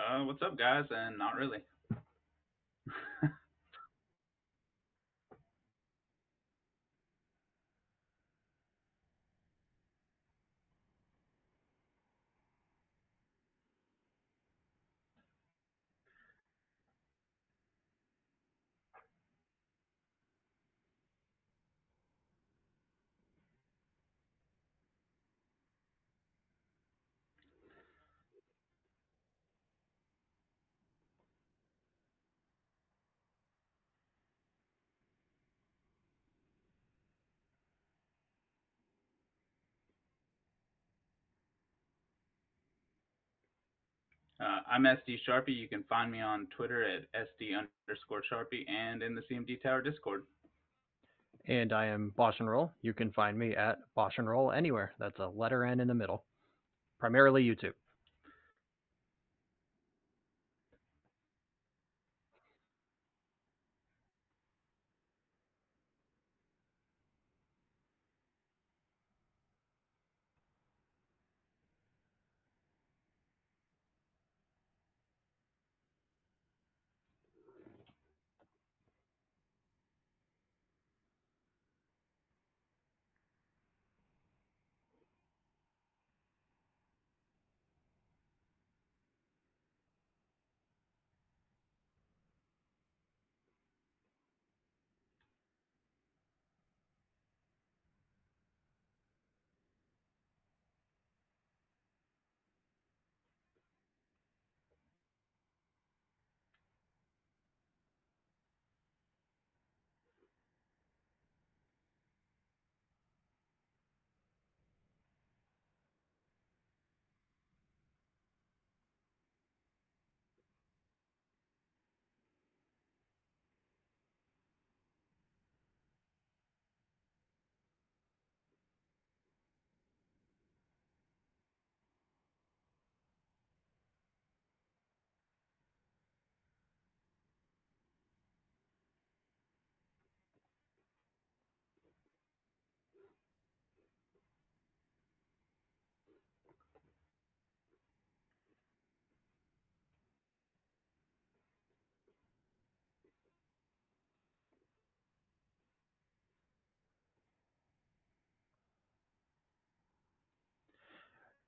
What's up, guys? And not really. I'm SD Sharpie. You can find me on Twitter at SD_Sharpie and in the CMDTower Discord. And I am BoshNRoll. You can find me at BoshNRoll anywhere. That's a letter N in the middle. Primarily YouTube.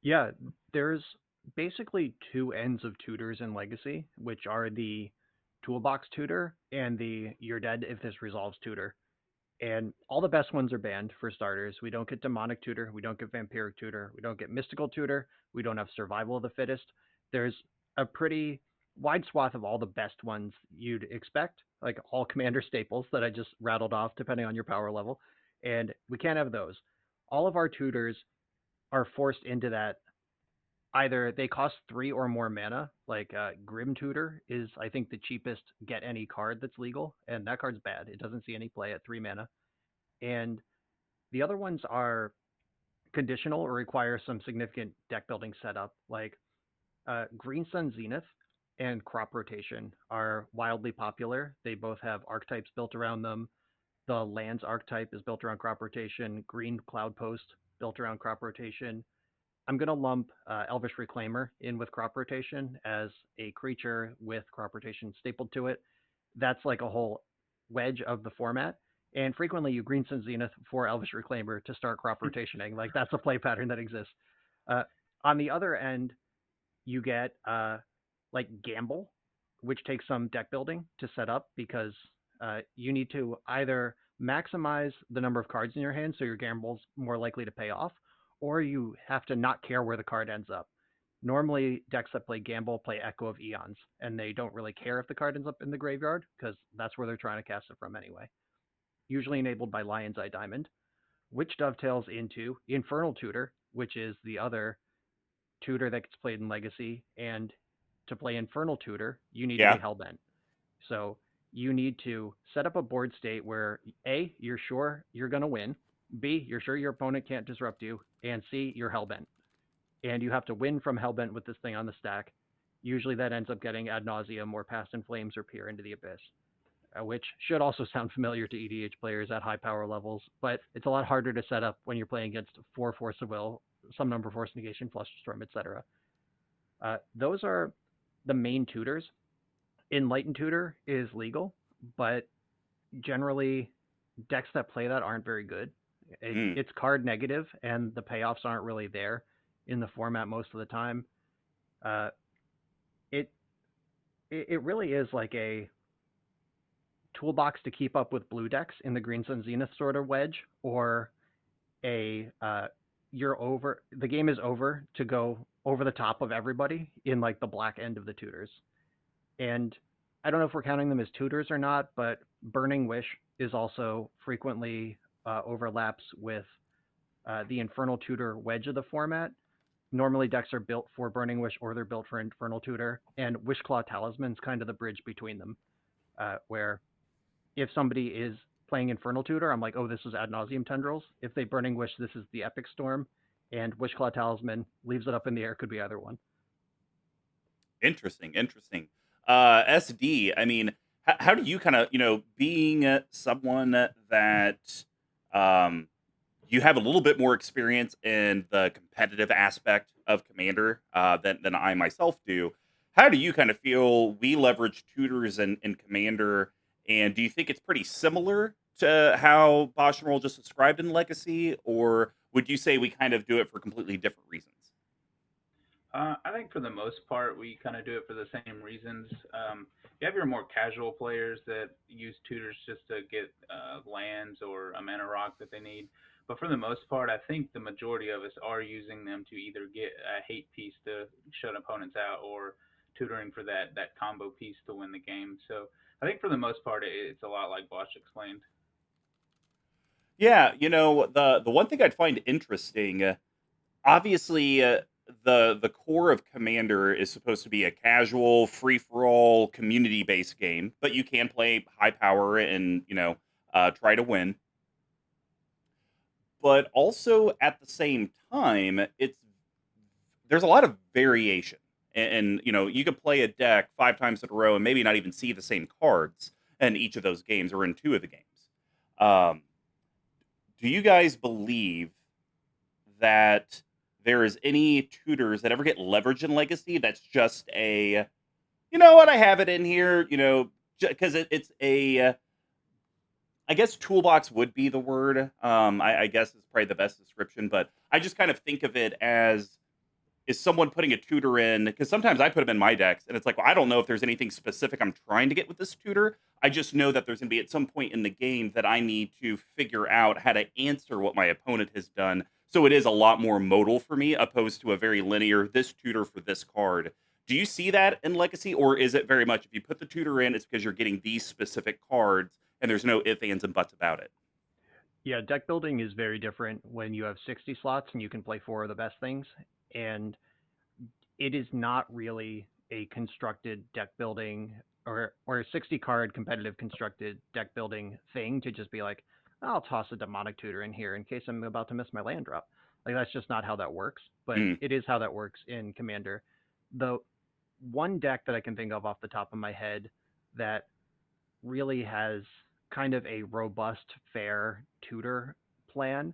Yeah, there's basically two ends of tutors in Legacy, which are the toolbox tutor and the you're dead if this resolves tutor. And all the best ones are banned for starters. We don't get demonic tutor, we don't get vampiric tutor, we don't get mystical tutor, we don't have survival of the fittest. There's a pretty wide swath of all the best ones you'd expect, like all commander staples that I just rattled off, depending on your power level. And we can't have those. All of our tutors are forced into that. Either they cost 3 or more mana, like Grim Tutor is, I think, the cheapest get any card that's legal, and that card's bad. It doesn't see any play at 3 mana. And the other ones are conditional or require some significant deck building setup, like Green Sun Zenith and Crop Rotation are wildly popular. They both have archetypes built around them. The lands archetype is built around crop rotation. Green Cloud Post built around crop rotation. I'm going to lump Elvish Reclaimer in with crop rotation as a creature with crop rotation stapled to it. That's like a whole wedge of the format. And frequently you Green Sun Zenith for Elvish Reclaimer to start crop rotationing. Like that's a play pattern that exists. Uh, on the other end, you get like Gamble, which takes some deck building to set up because you need to either maximize the number of cards in your hand so your gamble's more likely to pay off, or you have to not care where the card ends up. Normally, decks that play Gamble play Echo of Eons, and they don't really care if the card ends up in the graveyard because that's where they're trying to cast it from anyway. Usually enabled by Lion's Eye Diamond, which dovetails into Infernal Tutor, which is the other tutor that gets played in Legacy, and to play Infernal Tutor, you need to be Yeah. Hellbent. So you need to set up a board state where A, you're sure you're going to win, B, you're sure your opponent can't disrupt you, and C, you're Hellbent. And you have to win from Hellbent with this thing on the stack. Usually that ends up getting Ad Nauseam or Past in Flames or Peer into the Abyss, which should also sound familiar to EDH players at high power levels, but it's a lot harder to set up when you're playing against 4 Force of Will, some number of Force Negation, Flush Storm, etc. Those are the main tutors. Enlightened Tutor is legal, but generally decks that play that aren't very good. Mm. It's card negative, and the payoffs aren't really there in the format most of the time. Uh, it it really is like a toolbox to keep up with blue decks in the Green Sun Zenith sort of wedge, or a you're over, the game is over to go over the top of everybody in like the black end of the tutors. And I don't know if we're counting them as tutors or not, but Burning Wish is also frequently overlaps with the Infernal Tutor wedge of the format. Normally decks are built for Burning Wish or they're built for Infernal Tutor, and Wishclaw Talisman's kind of the bridge between them, where if somebody is playing Infernal Tutor, I'm like, oh, this is Ad Nauseam Tendrils. If they Burning Wish, this is the Epic Storm, and Wishclaw Talisman leaves it up in the air, could be either one. Interesting, interesting. SD, I mean, how do you kind of, being someone that um, you have a little bit more experience in the competitive aspect of Commander than I myself do? How do you kind of feel we leverage tutors in Commander? And do you think it's pretty similar to how BoshNRoll just described in Legacy? Or would you say we kind of do it for completely different reasons? I think for the most part, we kind of do it for the same reasons. You have your more casual players that use tutors just to get lands or a mana rock that they need. But for the most part, I think the majority of us are using them to either get a hate piece to shut opponents out or tutoring for that combo piece to win the game. So I think for the most part, it's a lot like Bosch explained. Yeah, the one thing I'd find interesting, obviously, the core of Commander is supposed to be a casual, free for all, community based game, but you can play high power and try to win. But also at the same time, there's a lot of variation, and you could play a deck 5 times in a row and maybe not even see the same cards in each of those games or in two of the games. Um, do you guys believe that there is any tutors that ever get leverage in Legacy that's just a, you know what, I have it in here, because it's a, I guess toolbox would be the word. I guess is probably the best description, but I just kind of think of it as is someone putting a tutor in, because sometimes I put them in my decks and it's like, well, I don't know if there's anything specific I'm trying to get with this tutor. I just know that there's going to be at some point in the game that I need to figure out how to answer what my opponent has done. So it is a lot more modal for me opposed to a very linear this tutor for this card. Do you see that in Legacy, or is it very much if you put the tutor in, it's because you're getting these specific cards and there's no ifs, ands, and buts about it? Yeah, deck building is very different when you have 60 slots and you can play four of the best things. And it is not really a constructed deck building or a 60 card competitive constructed deck building thing to just be like, I'll toss a demonic tutor in here in case I'm about to miss my land drop. Like that's just not how that works, but Mm. it is how that works in Commander. The one deck that I can think of off the top of my head that really has kind of a robust, fair tutor plan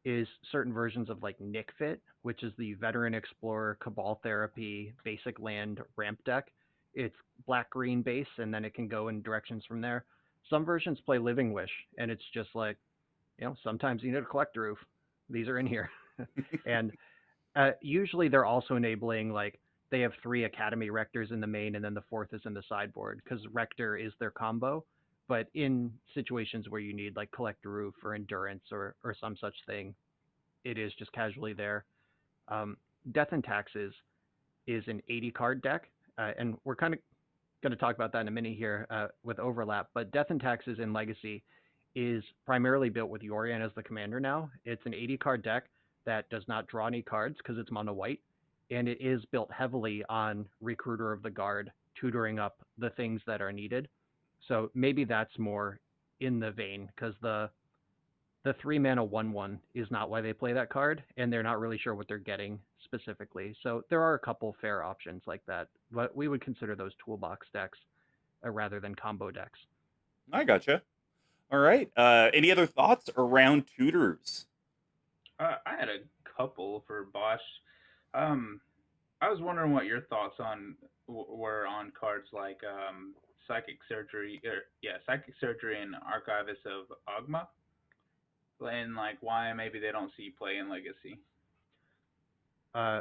is certain versions of like Nick Fit, which is the Veteran Explorer Cabal Therapy basic land ramp deck. It's black green base, and then it can go in directions from there. Some versions play Living Wish, and it's just like, sometimes you need a collector roof. These are in here. And usually they're also enabling like they have three Academy Rectors in the main, and then the fourth is in the sideboard because Rector is their combo. But in situations where you need like Collector Roof or Endurance or some such thing, it is just casually there. Um, Death and Taxes is an 80 card deck, and we're kind of going to talk about that in a minute here with overlap. But Death and Taxes in Legacy is primarily built with Yorian as the commander now. It's an 80 card deck that does not draw any cards because it's mono white, and it is built heavily on Recruiter of the Guard, tutoring up the things that are needed. So maybe that's more in the vein because the 3 mana 1/1 is not why they play that card, and they're not really sure what they're getting specifically. So there are a couple fair options like that, but we would consider those toolbox decks rather than combo decks. I gotcha. All right. Any other thoughts around tutors? I had a couple for Bosch. Um, I was wondering what your thoughts were on cards like Psychic Surgery, Psychic Surgery and Archivist of Ogma, and like why maybe they don't see play in Legacy. Uh,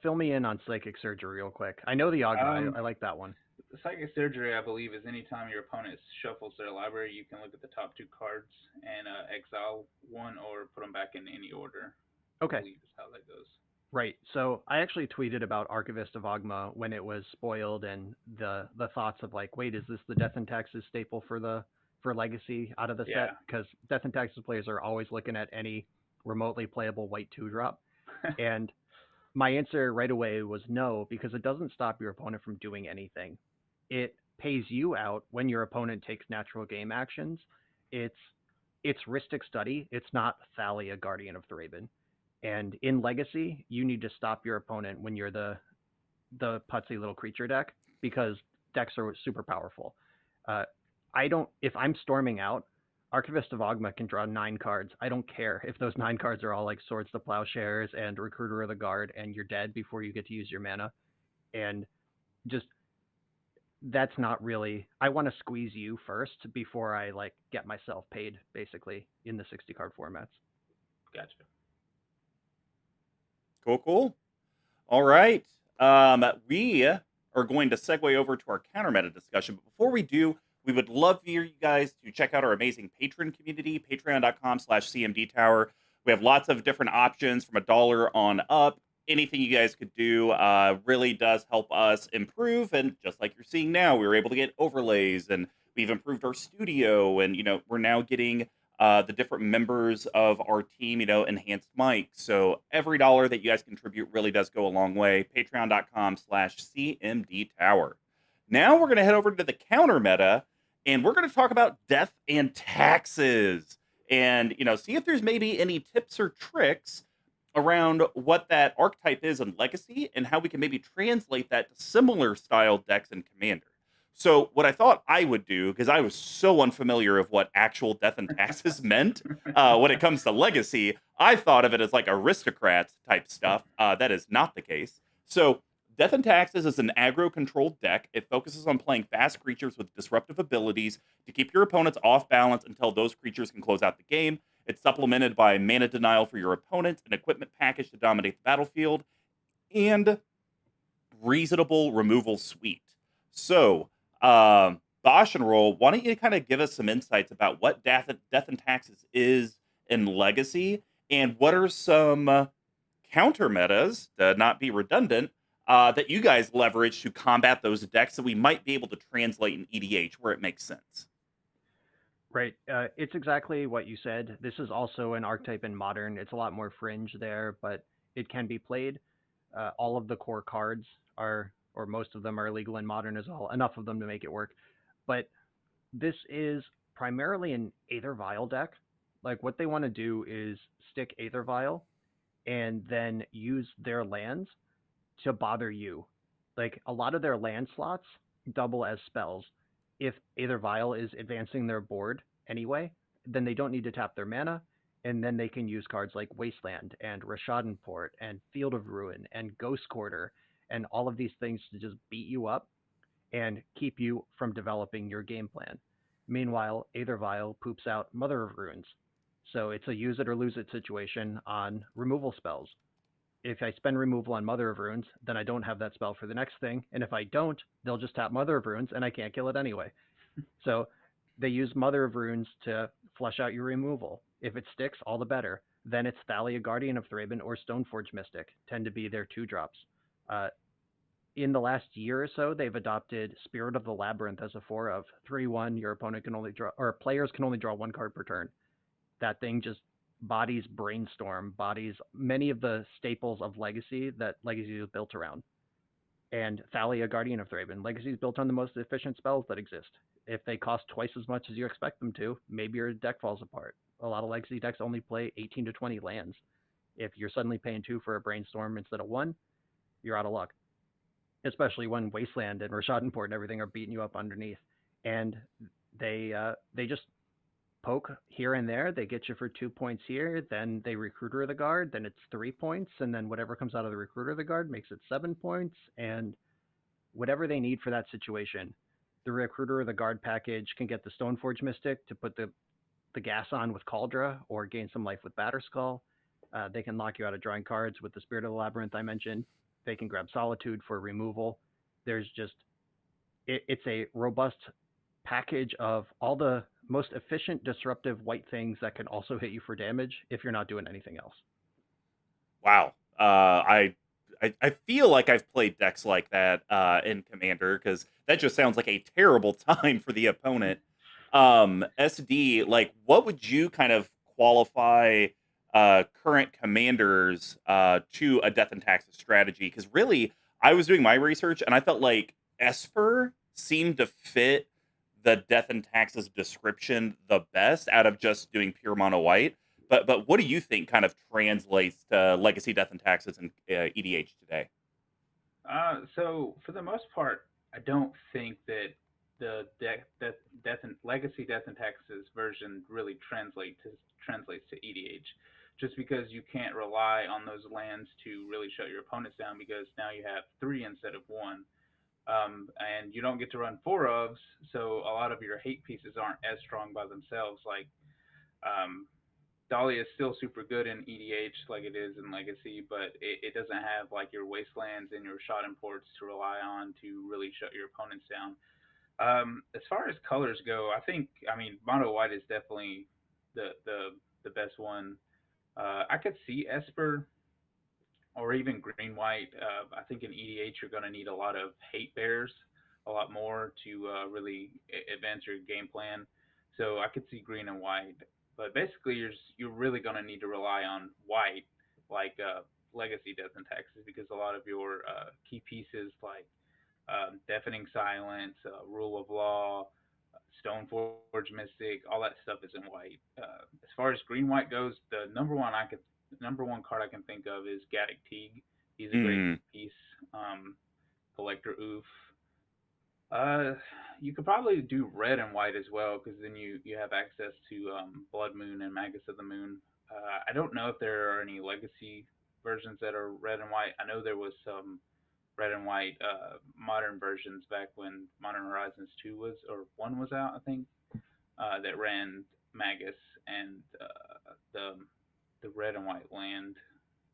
Fill me in on psychic surgery real quick. I know the Ogma. Um, I like that one. Psychic Surgery, I believe, is anytime your opponent shuffles their library, you can look at the top two cards and exile one or put them back in any order. I Okay, believe is how that goes. right. So I actually tweeted about Archivist of Ogma when it was spoiled, and the thoughts of like, wait, is this the Death and Taxes staple for Legacy out of the set? Yeah. Because Death and Taxes players are always looking at any remotely playable white 2-drop, and my answer right away was no, because it doesn't stop your opponent from doing anything. It pays you out when your opponent takes natural game actions. It's it's Rhystic Study. It's not Thalia, Guardian of Thraben. And in Legacy, you need to stop your opponent when you're the putsy little creature deck, because decks are super powerful. Uh, I don't. If I'm storming out, Archivist of Ogma can draw 9 cards. I don't care if those 9 cards are all like Swords to Plowshares and Recruiter of the Guard, and you're dead before you get to use your mana. And just that's not really. I want to squeeze you first before I like get myself paid, basically in the 60 card formats. Gotcha. Cool, cool. All right. We are going to segue over to our counter meta discussion. But before we do, we would love for you guys to check out our amazing patron community, patreon.com/CMDTower. We have lots of different options from $1 on up. Anything you guys could do really does help us improve. And just like you're seeing now, we were able to get overlays and we've improved our studio. And, we're now getting the different members of our team, enhanced mics. So every dollar that you guys contribute really does go a long way. Patreon.com/CMDTower. Now we're going to head over to the counter meta and we're going to talk about death and taxes and, see if there's maybe any tips or tricks around what that archetype is in Legacy and how we can maybe translate that to similar style decks in Commander. So what I thought I would do, because I was so unfamiliar of what actual death and taxes meant when it comes to Legacy, I thought of it as like aristocrat type stuff. That is not the case. So Death and Taxes is an aggro-controlled deck. It focuses on playing fast creatures with disruptive abilities to keep your opponents off balance until those creatures can close out the game. It's supplemented by mana denial for your opponent, an equipment package to dominate the battlefield, and reasonable removal suite. So, BoshNRoll, why don't you kind of give us some insights about what Death and Taxes is in Legacy, and what are some counter metas, to not be redundant, that you guys leverage to combat those decks that we might be able to translate in EDH where it makes sense? Right. It's exactly what you said. This is also an archetype in Modern. It's a lot more fringe there, but it can be played. All of the core cards are, or most of them are illegal in Modern as well. Enough of them to make it work. But this is primarily an Aether Vial deck. Like what they want to do is stick Aether Vial and then use their lands to bother you. Like a lot of their land slots double as spells. If Aether Vial is advancing their board anyway, then they don't need to tap their mana, and then they can use cards like Wasteland and Rashadan Port and Field of Ruin and Ghost Quarter and all of these things to just beat you up and keep you from developing your game plan. Meanwhile, Aether Vial poops out Mother of Runes. So it's a use it or lose it situation on removal spells. If I spend removal on Mother of Runes, then I don't have that spell for the next thing. And if I don't, they'll just tap Mother of Runes and I can't kill it anyway. So they use Mother of Runes to flush out your removal. If it sticks, all the better. Then it's Thalia, Guardian of Thraben, or Stoneforge Mystic, tend to be their 2-drops. In the last year or so, they've adopted Spirit of the Labyrinth as a 4 of 3/1. Your opponent can only draw, or players can only draw 1 card per turn. That thing just bodies Brainstorm, bodies many of the staples of Legacy that Legacy is built around. And Thalia, Guardian of Thraben. Legacy is built on the most efficient spells that exist. If they cost twice as much as you expect them to, maybe your deck falls apart. A lot of Legacy decks only play 18 to 20 lands. If you're suddenly paying 2 for a Brainstorm instead of 1, you're out of luck. Especially when Wasteland and Rashadan Port and everything are beating you up underneath. And they just poke here and there. They get you for 2 points here. Then they recruiter the guard. Then it's 3 points. And then whatever comes out of the recruiter the guard makes it 7 points. And whatever they need for that situation, the recruiter or the guard package can get the Stoneforge Mystic to put the gas on with Cauldra or gain some life with Batterskull. They can lock you out of drawing cards with the Spirit of the Labyrinth I mentioned. They can grab Solitude for removal. There's just, it's a robust package of all the most efficient disruptive white things that can also hit you for damage if you're not doing anything else. Wow. I feel like I've played decks like that in Commander, because that just sounds like a terrible time for the opponent. SD, like, what would you kind of qualify current commanders to a Death and Taxes strategy? Because really, I was doing my research and I felt like Esper seemed to fit the Death and Taxes description the best out of just doing pure mono white. But what do you think kind of translates to Legacy Death and Taxes and EDH today? So for the most part, I don't think that the Death and Legacy Death and Taxes version really translates to EDH, just because you can't rely on those lands to really shut your opponents down, because now you have three instead of one. And you don't get to run four ofs, so a lot of your hate pieces aren't as strong by themselves. Like um, Dahlia is still super good in EDH like it is in Legacy, but it doesn't have like your wastelands and your shot imports to rely on to really shut your opponents down. As far as colors go, I mean mono white is definitely the best one. I could see Esper or even green white. I think in EDH you're going to need a lot of hate bears, a lot more to really advance your game plan. So I could see green and white, but basically you're really going to need to rely on white, like Legacy Death and Taxes, because a lot of your key pieces like Deafening Silence, Rule of Law, Stoneforge Mystic, all that stuff is in white. As far as green white goes, the number one card I can think of is Gaddock Teague. He's a great Hmm. piece. Collector Oof. Uh, you could probably do red and white as well, because then you have access to Blood Moon and Magus of the Moon. I don't know if there are any legacy versions that are red and white. I know there was some red and white modern versions back when Modern Horizons 2 was, or 1 was out, I think, that ran Magus, and the red and white land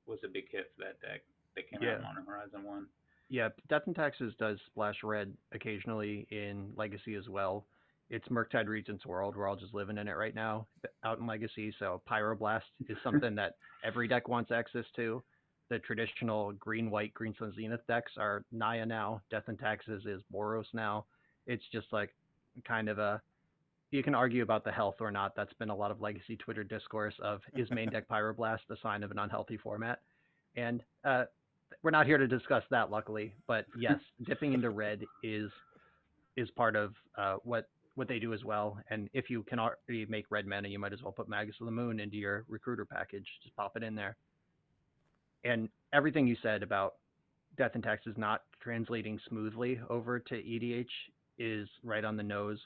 was a big hit for that deck that came out Yeah. in Modern Horizon 1. Yeah, Death and Taxes does splash red occasionally in Legacy as well. It's Murktide Regent's World. We're all just living in it right now out in Legacy. So Pyroblast is something that every deck wants access to. The traditional green-white, green-sun Zenith decks are Naya now. Death and Taxes is Boros now. It's just like kind of a, you can argue about the health or not. That's been a lot of Legacy Twitter discourse of, is main deck Pyroblast a sign of an unhealthy format? And we're not here to discuss that, luckily. But yes, dipping into red is part of what they do as well. And if you can already make red mana, you might as well put Magus of the Moon into your recruiter package. Just pop it in there. And everything you said about Death and Taxes not translating smoothly over to EDH is right on the nose.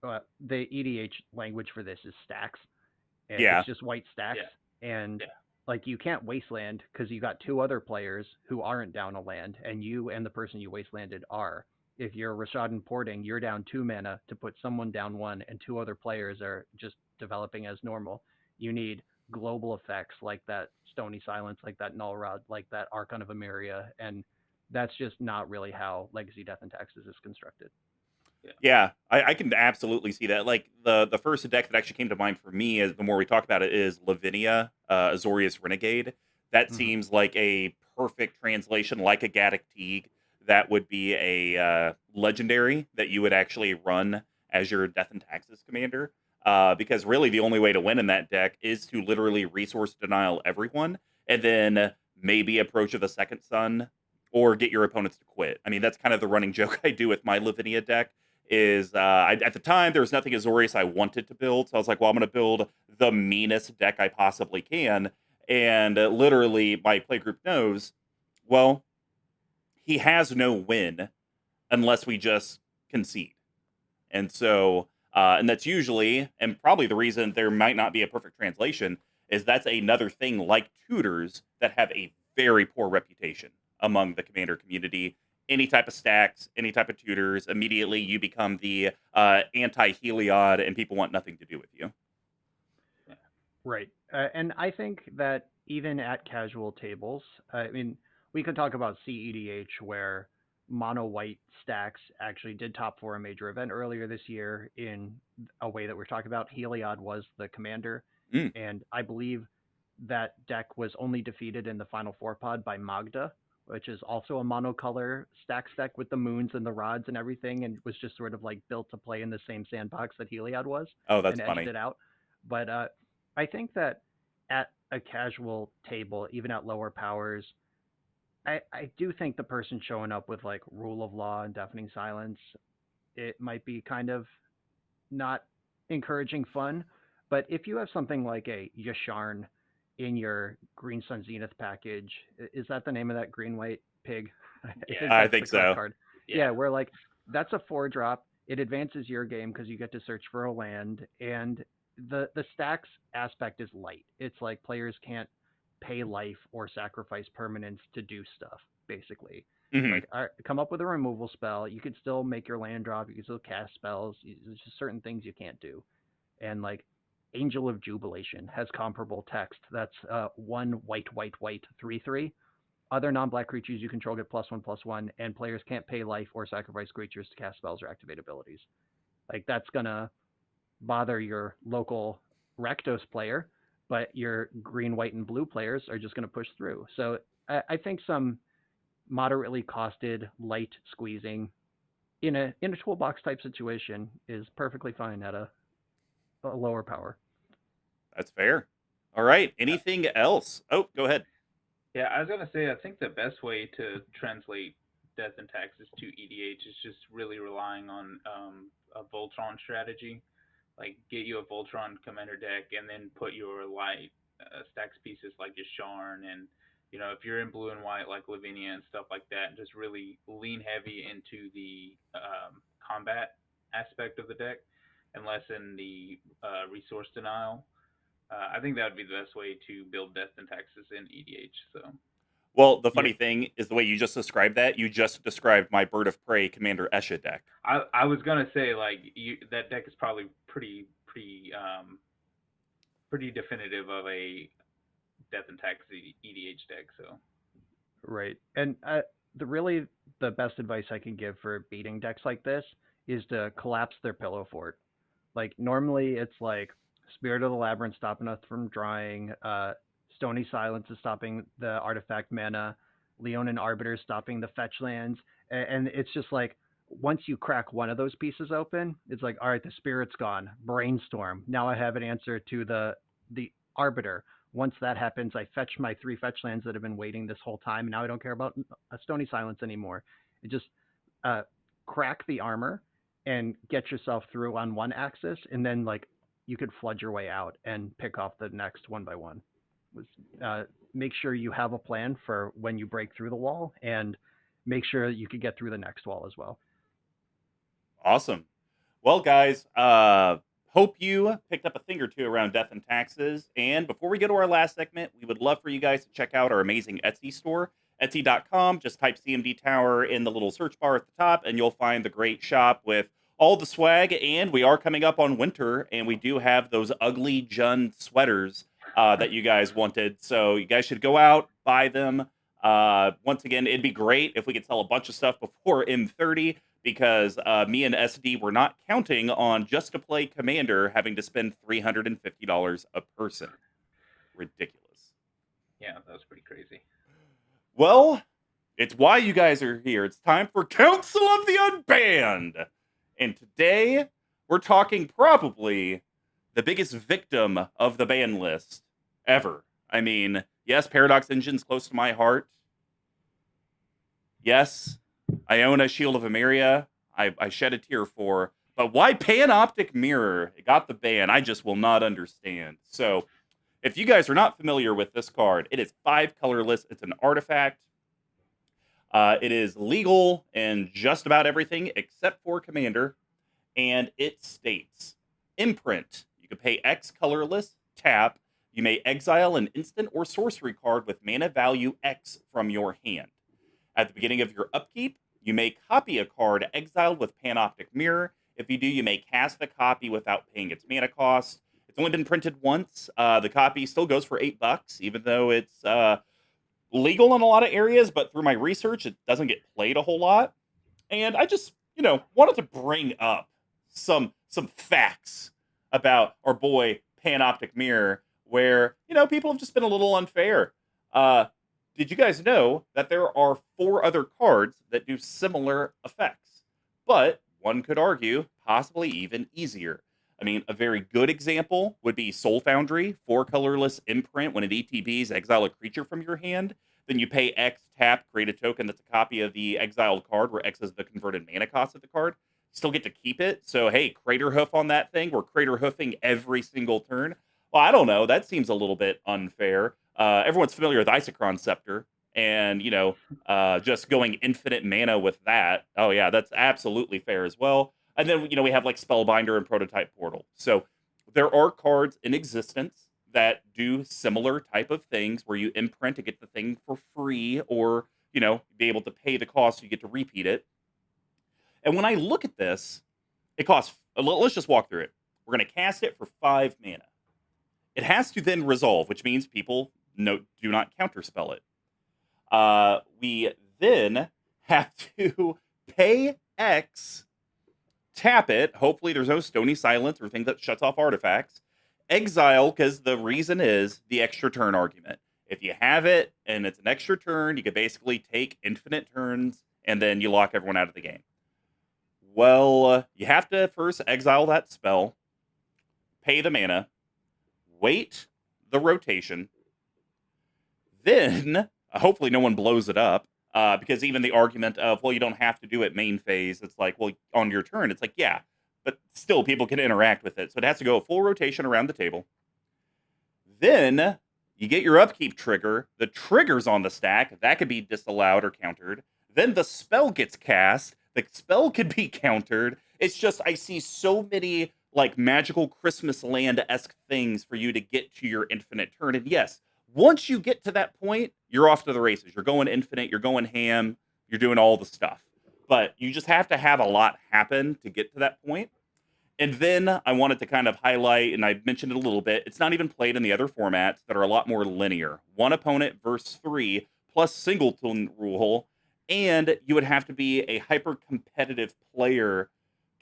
The EDH language for this is stacks. Yeah. It's just white stacks. Yeah. And Yeah. like you can't wasteland because you got two other players who aren't down a land, and you and the person you wastelanded are. If you're Rashadan porting, you're down 2 mana to put someone down 1, and 2 other players are just developing as normal. You need global effects like that Stony Silence, like that Null Rod, like that Archon of Emeria, and that's just not really how Legacy Death and Taxes is constructed. Yeah, I can absolutely see that. Like the first deck that actually came to mind for me, as the more we talk about it, is Lavinia, Azorius Renegade. That seems like a perfect translation, like a Gaddock Teague. That would be a legendary that you would actually run as your Death and Taxes commander. Because really the only way to win in that deck is to literally resource denial everyone, and then maybe Approach of the Second Sun, or get your opponents to quit. I mean, that's kind of the running joke I do with my Lavinia deck. Is at the time there was nothing Azorius I wanted to build, so I was like, well, I'm going to build the meanest deck I possibly can, and literally my playgroup knows, well, he has no win unless we just concede. And so And that's usually, and probably the reason there might not be a perfect translation, is that's another thing like tutors that have a very poor reputation among the commander community. Any type of stacks, any type of tutors, immediately you become the anti-Heliod, and people want nothing to do with you. Right. And I think that even at casual tables, I mean, we could talk about CEDH where mono white stacks actually did top four a major event earlier this year in a way that we're talking about. Heliod was the commander, Mm. and I believe that deck was only defeated in the final four pod by Magda, which is also a monocolor stacks deck with the moons and the rods and everything, and was just sort of like built to play in the same sandbox that Heliod was Oh, that's and edged funny. it out. But I think that at a casual table, even at lower powers, I do think the person showing up with like rule of law and deafening silence, it might be kind of not encouraging fun. But if you have something like a Yasharn in your Green Sun Zenith package, is that the name of that green white pig? I think I that's think the correct so. card. Yeah. Yeah, where like that's a 4 drop. It advances your game because you get to search for a land, and the stacks aspect is light. It's like players can't pay life or sacrifice permanence to do stuff. Basically, it's Hmm. like come up with a removal spell. You can still make your land drop. You can still cast spells. There's just certain things you can't do. And like Angel of Jubilation has comparable text. That's 1 white 3/3. Other non-black creatures you control get +1/+1, and players can't pay life or sacrifice creatures to cast spells or activate abilities. Like that's gonna bother your local Rakdos player, but your green, white, and blue players are just gonna push through. So I think some moderately costed light squeezing in a toolbox type situation is perfectly fine at a lower power. That's fair. All right. Anything else? Oh, go ahead. Yeah, I was gonna say I think the best way to translate Death and Taxes to EDH is just really relying on a Voltron strategy. Like get you a Voltron commander deck, and then put your light stacks pieces like your Sharn, and if you're in blue and white like Lavinia and stuff like that, and just really lean heavy into the combat aspect of the deck, and lessen the resource denial. I think that would be the best way to build Death and Taxes in EDH. So Well, the Yeah, funny thing is the way you just described that, you just described my Bird of Prey Commander Esha deck. I was gonna say like that deck is probably pretty definitive of a Death and Taxes EDH deck. So right. And the best advice I can give for beating decks like this is to collapse their pillow fort. Like normally it's like Spirit of the Labyrinth stopping us from drawing, Stony Silence is stopping the artifact mana, Leonin Arbiter stopping the fetch lands, and it's just like once you crack one of those pieces open, it's like all right, the spirit's gone. Brainstorm. Now I have an answer to the Arbiter. Once that happens, I fetch my 3 fetch lands that have been waiting this whole time, and now I don't care about a Stony Silence anymore. It just uh, crack the armor and get yourself through on one axis, and then like you could flood your way out and pick off the next one by one. Uh, Make sure you have a plan for when you break through the wall, and make sure you could get through the next wall as well. Awesome. Well, guys, hope you picked up a thing or two around Death and Taxes. And before we go to our last segment, we would love for you guys to check out our amazing Etsy store, Etsy.com. Just type CMD Tower in the little search bar at the top, and you'll find the great shop with all the swag. And we are coming up on winter, and we do have those ugly Jund sweaters that you guys wanted. So you guys should go out, buy them. Once again, it'd be great if we could sell a bunch of stuff before M30 because me and SD were not counting on just to play Commander having to spend $350 a person. Ridiculous. yeah, that was pretty crazy. Well, it's why you guys are here. It's time for Council of the Unbanned. And today, we're talking probably the biggest victim of the ban list ever. I mean, yes, Paradox Engine's close to my heart. Yes, I own a Shield of Emeria. I shed a tear for. But why Panoptic Mirror? It got the ban. I just will not understand. So, if you guys are not familiar with this card, it is 5 colorless. It's an artifact. It is legal in just about everything except for Commander. and it states imprint. You can pay X colorless, tap. You may exile an instant or sorcery card with mana value X from your hand. At the beginning of your upkeep, you may copy a card exiled with Panoptic Mirror. If you do, you may cast the copy without paying its mana cost. It's only been printed once. The copy still goes for $8, even though it's legal in a lot of areas. But through my research, it doesn't get played a whole lot. And I just, wanted to bring up some facts about our boy Panoptic Mirror, where people have just been a little unfair. Uh, did you guys know that there are 4 other cards that do similar effects, but one could argue possibly even easier? I mean, a very good example would be Soul Foundry, 4 colorless imprint. When it ETBs, exile a creature from your hand. Then you pay X, tap, create a token that's a copy of the exiled card, where X is the converted mana cost of the card. Still get to keep it. So, hey, Crater Hoof on that thing. We're Crater Hoofing every single turn. Well, I don't know. That seems a little bit unfair. Everyone's familiar with Isochron Scepter, and, just going infinite mana with that. Oh, yeah, that's absolutely fair as well. And then, we have like Spellbinder and Prototype Portal. So there are cards in existence that do similar type of things, where you imprint to get the thing for free, or, be able to pay the cost so you get to repeat it. And when I look at this, it costs, let's just walk through it. We're going to cast it for 5 mana. It has to then resolve, which means people do not counterspell it. We then have to pay X, tap it. Hopefully there's no Stony Silence or thing that shuts off artifacts. Exile, because the reason is the extra turn argument. If you have it and it's an extra turn, you could basically take infinite turns and then you lock everyone out of the game. Well, you have to first exile that spell, pay the mana, wait the rotation, then hopefully no one blows it up, because even the argument of, well, you don't have to do it main phase, it's like, well, on your turn, it's like, yeah, but still people can interact with it. So it has to go a full rotation around the table. Then you get your upkeep trigger. The trigger's on the stack. That could be disallowed or countered. Then the spell gets cast. The spell could be countered. It's just, I see so many like magical Christmas land-esque things for you to get to your infinite turn. And yes, once you get to that point, you're off to the races. You're going infinite, you're going ham, you're doing all the stuff. But you just have to have a lot happen to get to that point. And then I wanted to kind of highlight, and I mentioned it a little bit, it's not even played in the other formats that are a lot more linear. 1 opponent versus 3, plus singleton rule, and you would have to be a hyper-competitive player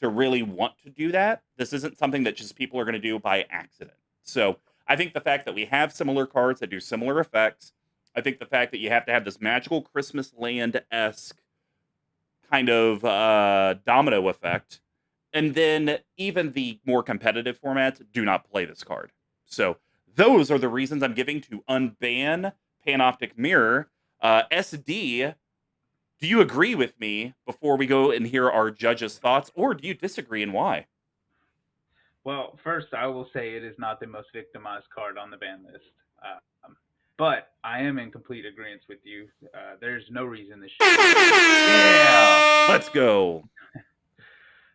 to really want to do that. This isn't something that just people are going to do by accident. So I think the fact that we have similar cards that do similar effects, I think the fact that you have to have this magical Christmas land-esque kind of domino effect, and then even the more competitive formats do not play this card. So those are the reasons I'm giving to unban Panoptic Mirror. SD, do you agree with me before we go and hear our judges' thoughts, or do you disagree, and why? Well, first, I will say it is not the most victimized card on the ban list. But I am in complete agreement with you. There's no reason this should be Yeah, let's go.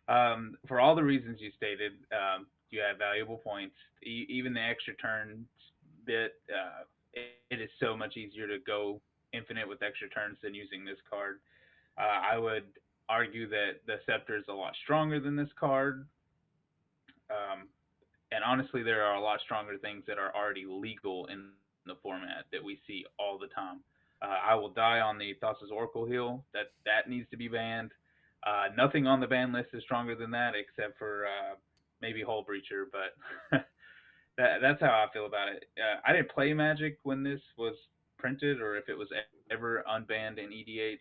For all the reasons you stated, you have valuable points. Even the extra turn bit, it is so much easier to go infinite with extra turns than using this card. I would argue that the Scepter is a lot stronger than this card. Um, and honestly, there are a lot stronger things that are already legal in the format that we see all the time. I will die on the Thassa's Oracle Heal. That needs to be banned. Nothing on the ban list is stronger than that, except for maybe Hull Breacher, but that's how I feel about it. I didn't play Magic when this was printed, or if it was ever unbanned in EDH.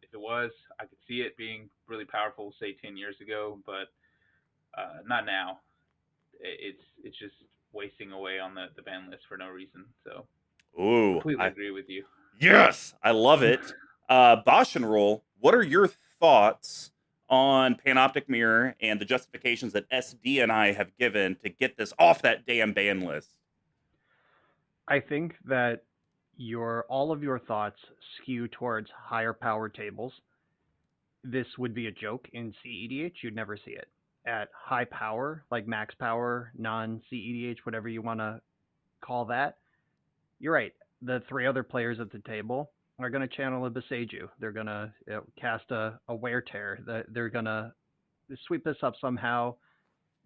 If it was, I could see it being really powerful, say 10 years ago, but not now. It's just wasting away on the ban list for no reason. So Ooh, completely agree with you. yes, I love it. BoshNRoll, what are your thoughts on Panoptic Mirror and the justifications that SD and I have given to get this off that damn ban list? I think that all of your thoughts skew towards higher power tables. This would be a joke in CEDH. You'd never see it. at high power, like max power, non-CEDH, whatever you want to call that, you're right. The three other players at the table are going to channel a Beseiju. They're going to cast a Wear Tear. They're going to sweep this up somehow.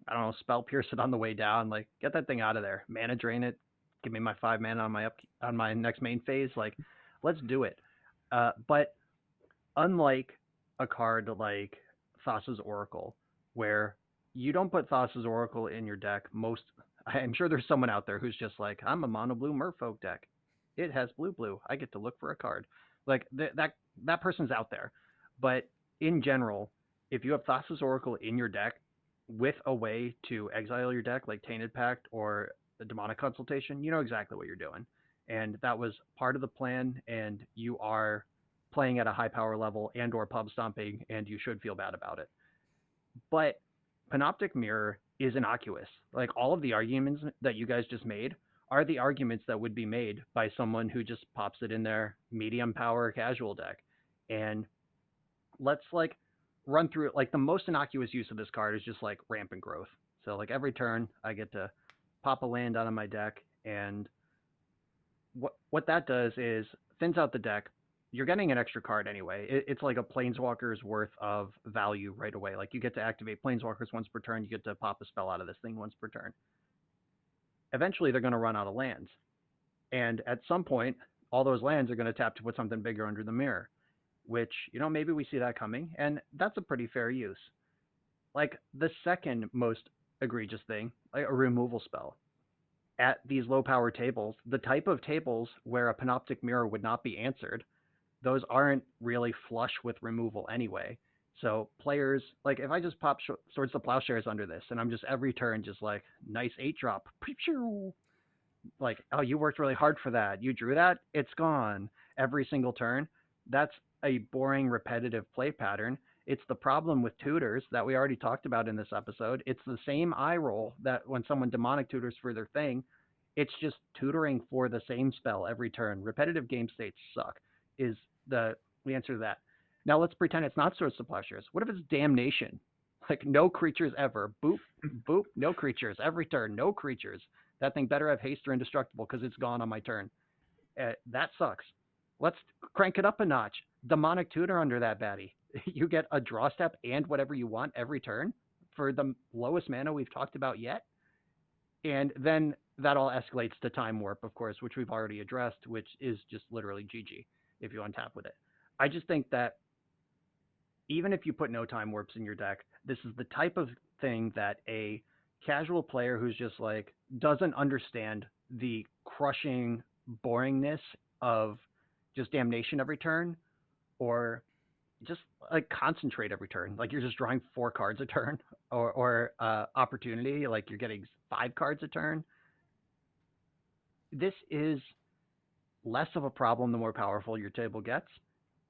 I don't know, spell pierce it on the way down. Like, get that thing out of there. Mana drain it. Give me my 5 mana on my next main phase. Like, let's do it. But unlike a card like Thassa's Oracle, where you don't put Thassa's Oracle in your deck, I'm sure there's someone out there who's just like, I'm a mono blue Merfolk deck. It has blue. I get to look for a card. Like that person's out there. But in general, if you have Thassa's Oracle in your deck with a way to exile your deck, like Tainted Pact or the Demonic Consultation, you know exactly what you're doing. And that was part of the plan, and you are playing at a high power level and or pub stomping, and you should feel bad about it. But Panoptic Mirror is innocuous. Like, all of the arguments that you guys just made are the arguments that would be made by someone who just pops it in their medium power casual deck. And let's like run through it. Like, the most innocuous use of this card is just like rampant growth. So like every turn I get to pop a land out of my deck, and what that does is thins out the deck. You're getting an extra card anyway. It's like a Planeswalker's worth of value right away. Like, you get to activate Planeswalkers once per turn. You get to pop a spell out of this thing once per turn. Eventually, they're going to run out of lands. And at some point, all those lands are going to tap to put something bigger under the mirror, which, maybe we see that coming. And that's a pretty fair use. Like, the second most egregious thing, like a removal spell. At these low power tables, the type of tables where a Panoptic Mirror would not be answered, those aren't really flush with removal anyway. So players, like, if I just pop Swords to Plowshares under this, and I'm just every turn just like, nice 8-drop, like, oh, you worked really hard for that. You drew that, it's gone. Every single turn. That's a boring, repetitive play pattern. It's the problem with tutors that we already talked about in this episode. It's the same eye roll that when someone demonic tutors for their thing, it's just tutoring for the same spell every turn. Repetitive game states suck, is the answer to that. Now let's pretend it's not Swords to Plowshares. What if it's Damnation? Like, no creatures ever. Boop, boop, no creatures. Every turn, no creatures. That thing better have haste or indestructible because it's gone on my turn. That sucks. Let's crank it up a notch. Demonic Tutor under that baddie. You get a draw step and whatever you want every turn for the lowest mana we've talked about yet. And then that all escalates to Time Warp, of course, which we've already addressed, which is just literally GG if you untap with it. I just think that even if you put no Time Warps in your deck, this is the type of thing that a casual player who's just like doesn't understand the crushing boringness of just Damnation every turn, or just like concentrate every turn. Like, you're just drawing 4 cards a turn, or Opportunity, like you're getting 5 cards a turn. This is less of a problem the more powerful your table gets.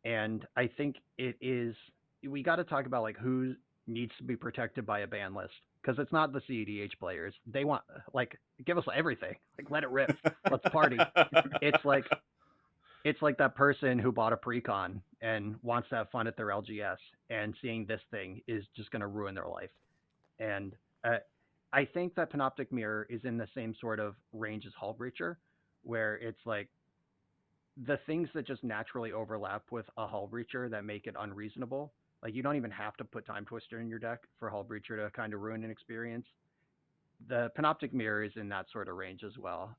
And I think we got to talk about like who needs to be protected by a ban list, because it's not the CEDH players. They want, like, give us everything. Like, let it rip. Let's party. It's like that person who bought a Precon and wants to have fun at their LGS, and seeing this thing is just going to ruin their life. And I think that Panoptic Mirror is in the same sort of range as Hull Breacher, where it's like the things that just naturally overlap with a Hull Breacher that make it unreasonable. Like, you don't even have to put Time Twister in your deck for Hull Breacher to kind of ruin an experience. The Panoptic Mirror is in that sort of range as well.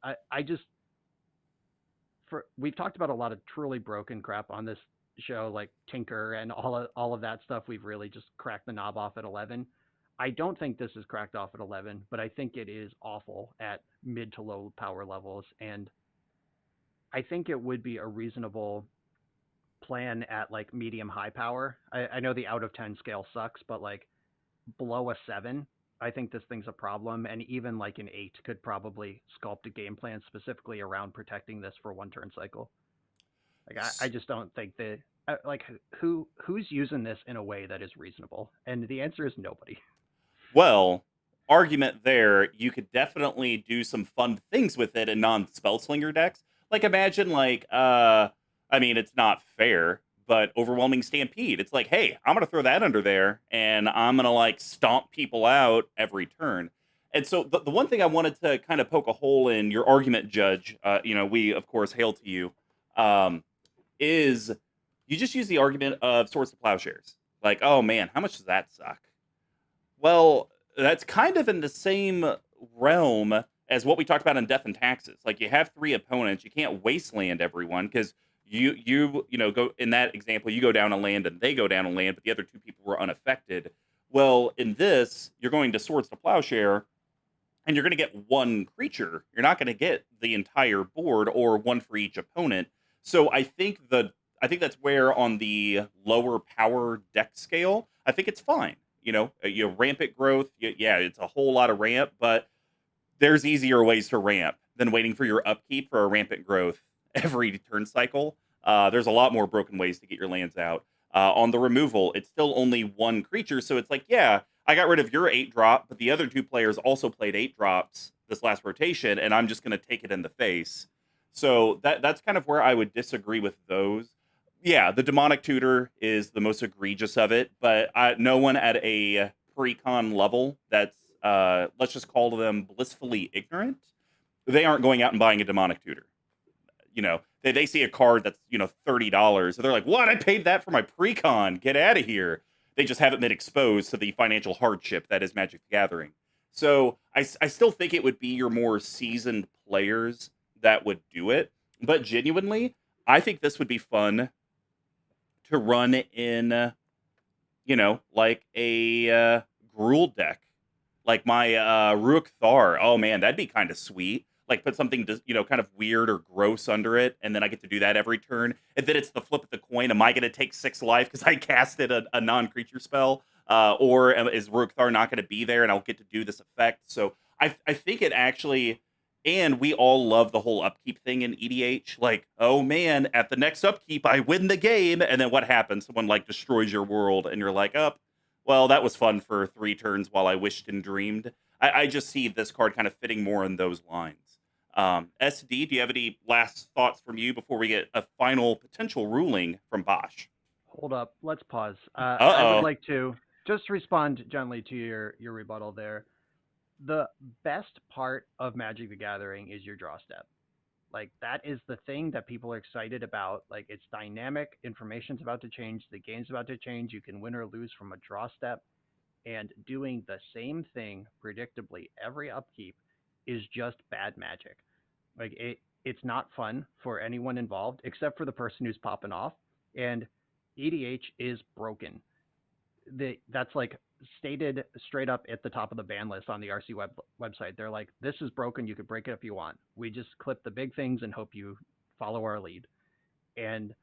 We've talked about a lot of truly broken crap on this show, like Tinker and all of that stuff. We've really just cracked the knob off at 11. I don't think this is cracked off at 11, but I think it is awful at mid to low power levels. And I think it would be a reasonable plan at like medium high power. I know the out of 10 scale sucks, but like below a 7, I think this thing's a problem. And even like an 8 could probably sculpt a game plan specifically around protecting this for 1 turn cycle. Like, I just don't think that, like, who's using this in a way that is reasonable? And the answer is nobody. Well, argument there, you could definitely do some fun things with it in non-spellslinger decks. Like, imagine, like, I mean, it's not fair, But Overwhelming Stampede, it's like, hey, I'm going to throw that under there and I'm going to like stomp people out every turn. And so the one thing I wanted to kind of poke a hole in your argument, Judge, we of course hail to you, um, is you just use the argument of Swords to Plowshares. Like, oh man, how much does that suck? Well, that's kind of in the same realm as what we talked about in Death and Taxes. Like you have three opponents, you can't wasteland everyone because go in that example, you go down a land and they go down a land, but the other two people were unaffected. Well, in this, you're going to Swords to Plowshare, and you're going to get one creature. You're not going to get the entire board or one for each opponent. So I think that's where on the lower power deck scale, I think it's fine. Rampant growth. Yeah, it's a whole lot of ramp, but there's easier ways to ramp than waiting for your upkeep for a rampant growth every turn cycle. There's a lot more broken ways to get your lands out. On the removal, it's still only one creature, so it's like, yeah, I got rid of your 8-drop, but the other two players also played 8-drops this last rotation, and I'm just going to take it in the face. So that's kind of where I would disagree with those. Yeah, the demonic tutor is the most egregious of it, but no one at a pre-con level that's let's just call them blissfully ignorant, they aren't going out and buying a demonic tutor. They see a card that's $30, and they're like, what? I paid that for my pre-con. Get out of here. They just haven't been exposed to the financial hardship that is Magic the Gathering. So I still think it would be your more seasoned players that would do it. But genuinely, I think this would be fun to run in, like a Gruul deck. Like my Ruach Thar. Oh man, that'd be kind of sweet. Like put something kind of weird or gross under it, and then I get to do that every turn. And then it's the flip of the coin. Am I going to take 6 life because I casted a non-creature spell? Or is Ruach Thar not going to be there and I'll get to do this effect? So I think it actually, and we all love the whole upkeep thing in EDH. Like, oh man, at the next upkeep, I win the game. And then what happens? Someone like destroys your world and you're like, up. Well, that was fun for 3 turns while I wished and dreamed. I just see this card kind of fitting more in those lines. SD, do you have any last thoughts from you before we get a final potential ruling from Bosch? Hold up. Let's pause. Uh I would oh. like to just respond gently to your rebuttal there. The best part of Magic the Gathering is your draw step. Like that is the thing that people are excited about. Like it's dynamic, information's about to change, the game's about to change. You can win or lose from a draw step, and doing the same thing predictably every upkeep is just bad magic. Like it's not fun for anyone involved except for the person who's popping off. And EDH is broken. That's like stated straight up at the top of the ban list on the RC website. They're like, this is broken. You could break it if you want. We just clip the big things and hope you follow our lead. And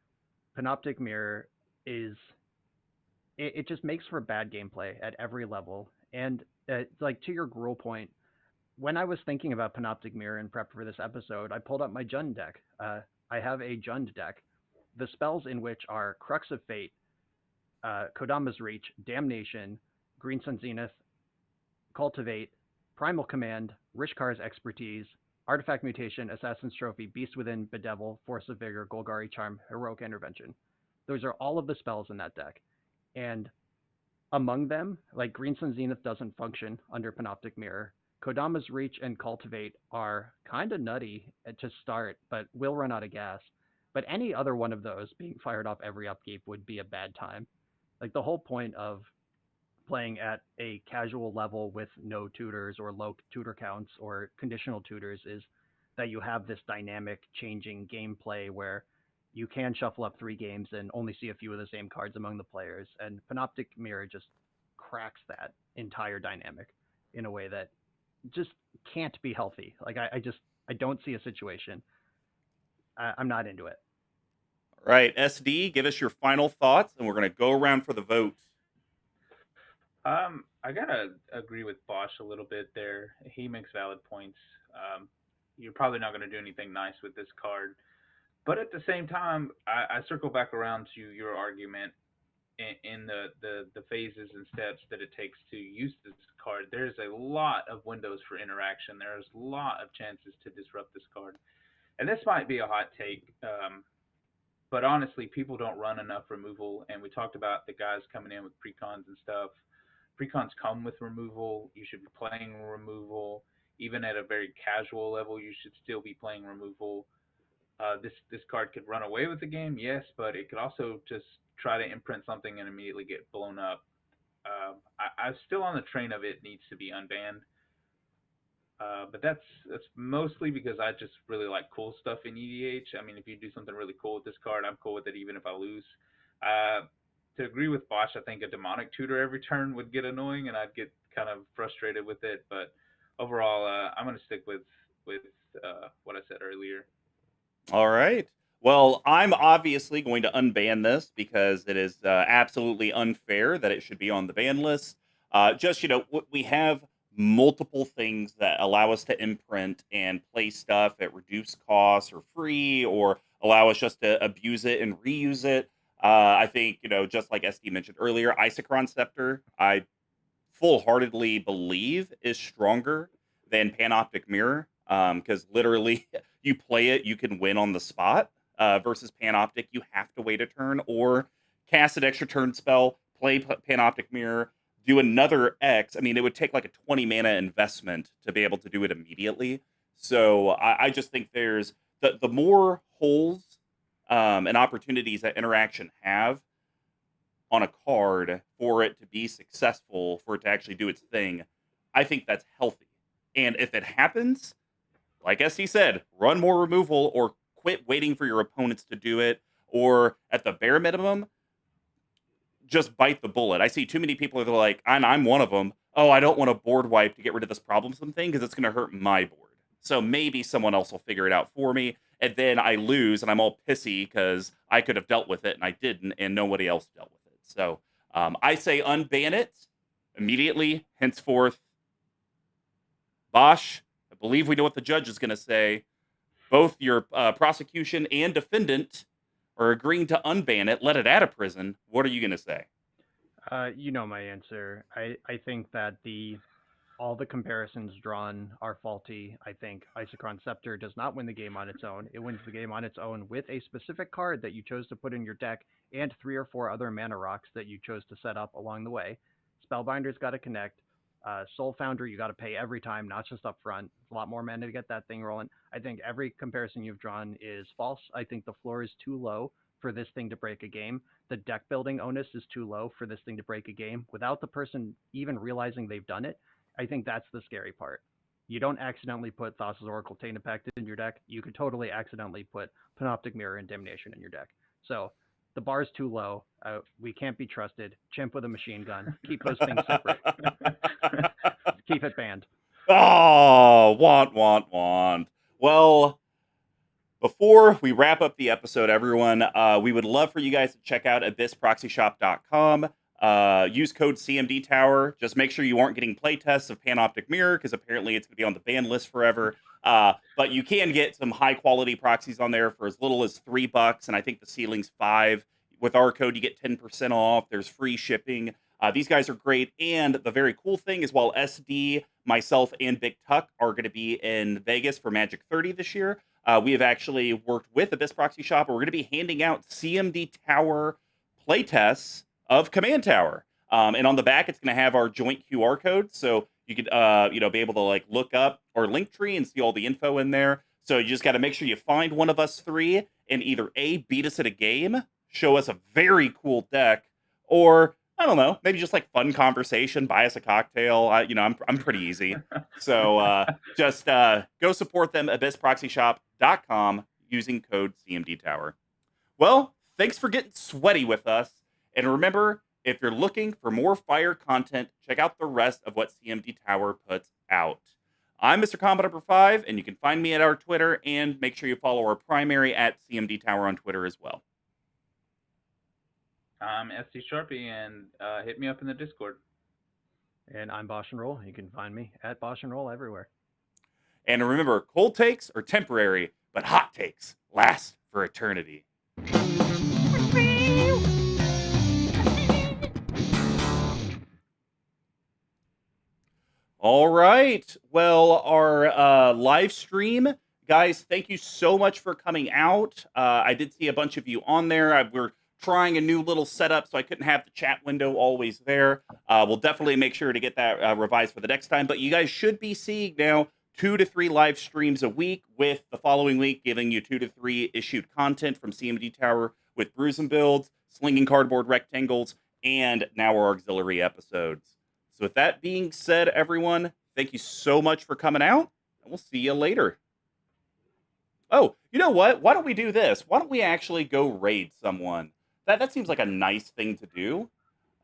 Panoptic Mirror is it just makes for bad gameplay at every level. And like to your Gruul point, when I was thinking about Panoptic Mirror in prep for this episode, I pulled up my Jund deck. I have a Jund deck. The spells in which are Crux of Fate, Kodama's Reach, Damnation, Green Sun Zenith, Cultivate, Primal Command, Rishkar's Expertise, Artifact Mutation, Assassin's Trophy, Beast Within, Bedevil, Force of Vigor, Golgari Charm, Heroic Intervention. Those are all of the spells in that deck. And among them, like Green Sun Zenith doesn't function under Panoptic Mirror. Kodama's Reach and Cultivate are kind of nutty to start, but will run out of gas. But any other one of those being fired off every upkeep would be a bad time. Like the whole point of playing at a casual level with no tutors or low tutor counts or conditional tutors is that you have this dynamic changing gameplay where you can shuffle up 3 games and only see a few of the same cards among the players. And Panoptic Mirror just cracks that entire dynamic in a way that just can't be healthy. Like I don't see a situation. I'm not into it. All right, SD, give us your final thoughts, and we're going to go around for the vote. I gotta agree with Bosch a little bit there. He makes valid points. You're probably not going to do anything nice with this card, but at the same time, I circle back around to your argument in the phases and steps that it takes to use this card. There's a lot of windows for interaction. There's a lot of chances to disrupt this card, and this might be a hot take. But honestly, people don't run enough removal, and we talked about the guys coming in with precons and stuff. Precons come with removal. You should be playing removal. Even at a very casual level, you should still be playing removal. This card could run away with the game, yes, but it could also just try to imprint something and immediately get blown up. I'm still on the train of it needs to be unbanned. But that's mostly because I just really like cool stuff in EDH. I mean, if you do something really cool with this card, I'm cool with it even if I lose. Uh, to agree with Bosch, I think a demonic tutor every turn would get annoying, and I'd get kind of frustrated with it. But overall, I'm going to stick with what I said earlier. All right. Well, I'm obviously going to unban this because it is absolutely unfair that it should be on the ban list. Just, we have multiple things that allow us to imprint and play stuff at reduced costs or free, or allow us just to abuse it and reuse it. I think, just like SD mentioned earlier, Isochron Scepter, I full-heartedly believe is stronger than Panoptic Mirror, because literally you play it, you can win on the spot. Versus Panoptic, you have to wait a turn or cast an extra turn spell, play Panoptic Mirror, do another X. I mean, it would take like a 20 mana investment to be able to do it immediately. So I just think there's the more holes and opportunities that interaction have on a card for it to be successful, for it to actually do its thing, I think that's healthy. And if it happens, like SC said, run more removal or quit waiting for your opponents to do it, or at the bare minimum, just bite the bullet. I see too many people that are like, and I'm one of them, oh, I don't want a board wipe to get rid of this problemsome thing because it's going to hurt my board. So maybe someone else will figure it out for me, and then I lose, and I'm all pissy because I could have dealt with it, and I didn't, and nobody else dealt with it. So I say unban it immediately, henceforth. Bosch, I believe we know what the judge is going to say. Both your prosecution and defendant are agreeing to unban it, let it out of prison. What are you going to say? You know my answer. I think that all the comparisons drawn are faulty. I think Isochron Scepter does not win the game on its own. It wins the game on its own with a specific card that you chose to put in your deck and 3 or 4 other mana rocks that you chose to set up along the way. Spellbinder's got to connect. Soul Foundry, you got to pay every time, not just up front. It's a lot more mana to get that thing rolling. I think every comparison you've drawn is false. I think the floor is too low for this thing to break a game. The deck building onus is too low for this thing to break a game without the person even realizing they've done it. I think that's the scary part. You don't accidentally put Thassa's Oracle Tainapect in your deck. You could totally accidentally put Panoptic Mirror and Damnation in your deck. So the bar's too low. We can't be trusted. Chimp with a machine gun. Keep those things separate. Keep it banned. Oh, want. Well, before we wrap up the episode, everyone, we would love for you guys to check out abyssproxyshop.com. Use code CMDTower. Just make sure you aren't getting playtests of Panoptic Mirror, because apparently it's going to be on the ban list forever. But you can get some high-quality proxies on there for as little as $3, and I think the ceiling's $5. With our code, you get 10% off. There's free shipping. These guys are great, and the very cool thing is while SD, myself, and Big Tuck are going to be in Vegas for Magic 30 this year, we have actually worked with Abyss Proxy Shop, and we're going to be handing out CMD Tower playtests of Command Tower. And on the back, it's going to have our joint QR code, so you could be able to like look up our link tree and see all the info in there. So you just got to make sure you find one of us three and either A, beat us at a game, show us a very cool deck, or I don't know, maybe just like fun conversation, buy us a cocktail. I'm pretty easy. So just go support them at abyssproxyshop.com using code CMDTower. Well, thanks for getting sweaty with us. And remember, if you're looking for more fire content, check out the rest of what CMD Tower puts out. I'm MrCombo number 5, and you can find me at our Twitter, and make sure you follow our primary at CMD Tower on Twitter as well. I'm SD Sharpie, and hit me up in the Discord. And I'm BoshNRoll. You can find me at BoshNRoll everywhere. And remember, cold takes are temporary, but hot takes last for eternity. All right. Well, our live stream guys, thank you so much for coming out. I did see a bunch of you on there. We're trying a new little setup, so I couldn't have the chat window always there. We'll definitely make sure to get that revised for the next time. But you guys should be seeing now 2 to 3 live streams a week, with the following week giving you 2 to 3 issued content from CMDTower with brews and builds, slinging cardboard rectangles, and now our auxiliary episodes. So with that being said, everyone, thank you so much for coming out, and we'll see you later. Oh, you know what? Why don't we do this? Why don't we actually go raid someone? That seems like a nice thing to do.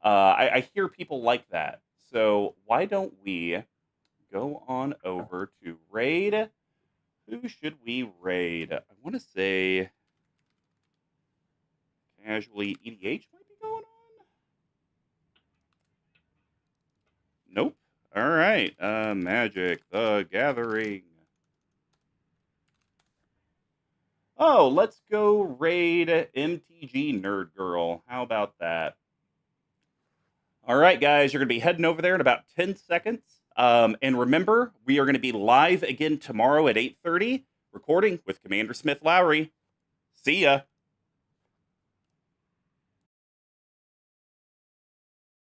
I hear people like that. So why don't we go on over to raid? Who should we raid? I want to say casually EDH might be going on. Nope. All right. Magic the Gathering. Oh, let's go raid MTG Nerd Girl. How about that? All right, guys, you're going to be heading over there in about 10 seconds. And remember, we are going to be live again tomorrow at 8:30, recording with Commander Smith Lowry. See ya.